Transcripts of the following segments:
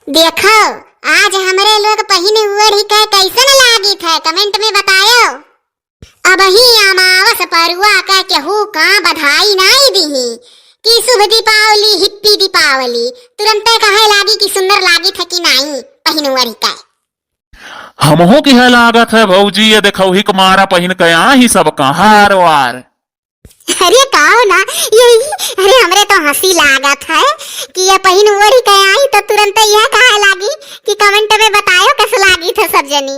देखो आज हमरे लोग पहिने हुए ही कह कैसन लागी थे कमेंट में बतायो। अब ही अमावस परुआ कह केहू का बधाई नहीं दीही कि शुभ दीपावली हिप्पी दीपावली तुरंत कहे लागी कि सुंदर लागी थे कि नहीं पहिने हुए ही कह। हमहो की है लागत है भौजी, ये देखो ही कुमारा पहिन के ही सबका हार वार। अरे कहो ना यही, अरे हमरे तो हंसी लागत है कि ये पहिन ओढ़ी के आई तो तुरंत यह कहे लागी कि कमेंट में बतायो कैसे लागी थे सब जनी।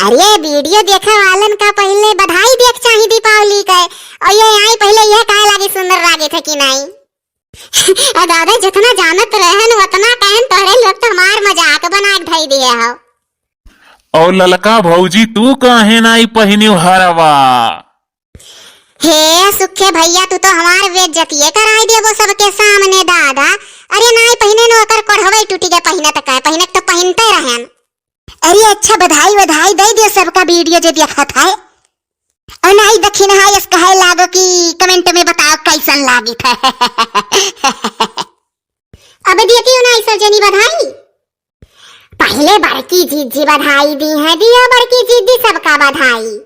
अरे वीडियो देखे वालन का पहले बधाई देख चाहिए दीपावली के, और ये आई पहले यह कहे लागी सुंदर लागे थे कि नहीं। दादा जितना जानत रहन उतना कहन तोरे लोग तो हमार मजाक बना के धई दिए हो। और ललका भौजी तू काहे नहीं पहिनी हरवा। हे सुखे भैया तू तो हमार बेइज्जती कराई देबो सबके सामने दादा। अरे नहीं पहिने न ओकर कोढ़वे टूटी के पहिने तक है, पहिने तो पहिनते रहन। अरे अच्छा बधाई बधाई दे दियो सबका वीडियो जो देखत है। और नहीं दखिन है इस कहे लागो कि कमेंट में बताओ कैसन लागी था। अब देखियो ना ऐसा जनी बधाई पहले बड़की जीजी बधाई दी है, दियो बड़की जीजी सबका बधाई।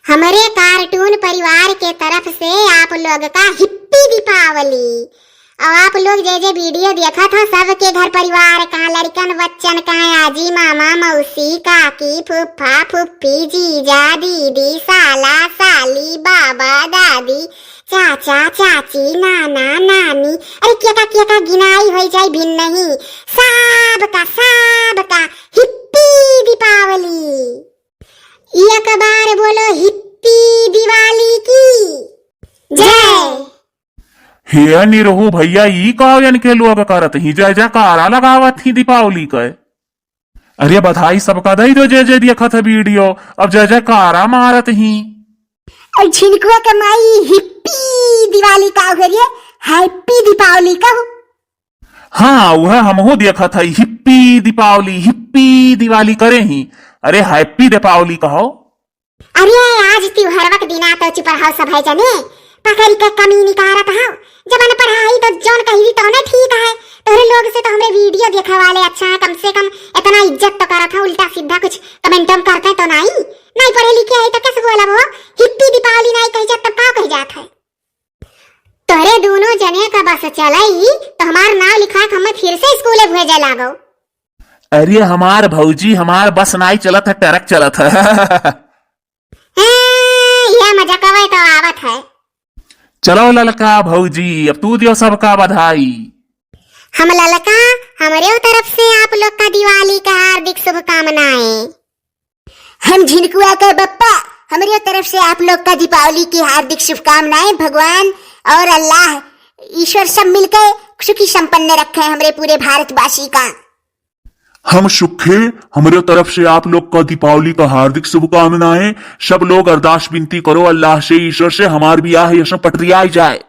हमारे कार्टून परिवार के तरफ से आप लोग का हिप्पी दीपावली। और आप लोग जे वीडियो देखा था सबके घर परिवार का लड़कन बच्चन का आजी मामा मौसी काकी फूफा फूफी जीजा दीदी साला साली बाबा दादी चाचा चाची नाना नानी, अरे क्या का गिनाई हो जाए भिन्न नहीं, सबका हिप्पी दीपावली। एक बार बोलो हिप्पी दिवाली की जय। हे निरहु भैया ई काव्यन के लोग करत ही जय जयकारा लगावत ही दीपावली के। अरे बधाई सबका दई दो जे देखत है वीडियो, अब जय जयकारा मारत ही। और छिनकुआ कमाई हिप्पी दिवाली का हो रे, हैप्पी दीपावली का। हाँ वह हमहू देखत है हिप्पी दिवाली करे ही। अरे हैप्पी दीपावली कहो। अरे आज त्योहार के दिना तो चुप रहो सब है जने, पकड़ी के कमी निकारत हो। जब न पढ़ाई तो जौन कही तो ना ठीक है, तोरे लोग से तो हमरे वीडियो देखा वाले अच्छा है, कम से कम इतना इज्जत तो करत है, उल्टा सीधा कुछ कमेंटम करते तो नहीं पढ़े लिखे है तो कैसे बोला वो हिप्पी दीपावली नहीं कही जात तब का कही जात है। तोरे दोनों जने का बस चलाई तो हमार नाम लिखा के हमें फिर से स्कूले भेजे लागो। अरे हमार भौजी हमार बस नहीं चलत है, ट्रक चलत है। यह मजा कवे तो आवत है। चलो ललका भौजी अब तू दियो सबका बधाई। हम ललका हमारे तरफ से आप लोग का दिवाली का हार्दिक शुभकामनाएं। हम झिनकुआ का बप्पा हमारे तरफ से आप लोग का दीपावली की हार्दिक शुभकामनाएं। भगवान और अल्लाह ईश्वर सब मिलकर सुखी संपन्न रखे हमारे पूरे भारतवासी का। हम सुखे हमारे तरफ से आप लोग का दीपावली का हार्दिक शुभकामनाएं। सब लोग अरदास विनती करो अल्लाह से ईश्वर से हमार भी आह यश पटरिया जाए।